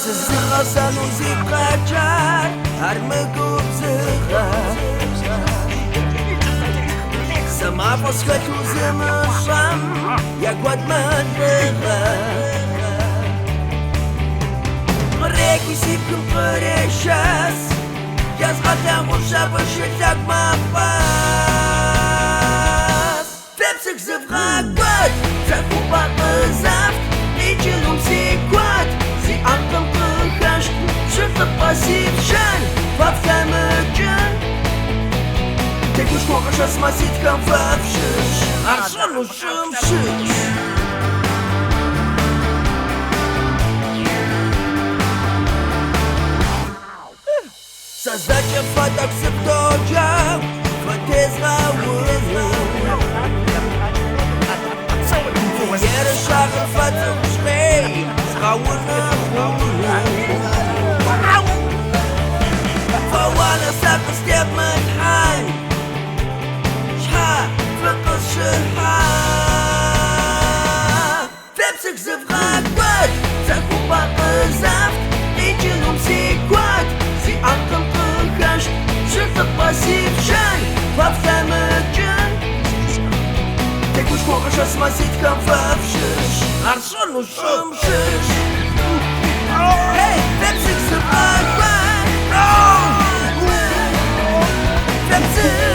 Zıxasan uzik qaçar Armıqub zıxa Sama poskat uzımışam Yagwad madlığa Reki sipkım qıreşas Yazğadan qoşa başıtak maqbas Tepsik zıvqa qat Zakuba qızaft Nicilum sikwat Si antım qıxaşt Şırtıp pasivşan Faflamıcın Tekuş qoqaşas masitkan fafşış Arşan uşımşış Создача фоток с вдоча Фотезга вызна Ера шага фоток швей Схауна хуна Фауана сака степ мэнхай Шха фыкыс шыха Фепсик зывгак бат Захуба ызавт Ичилум сикват Si antım qıxaşt Şırtıp pasivşan Faflamıcın Tekuş qoqaşas masitkan fafşış Arşan uşımşış Hey, Tepsik zıvaq var Tepsik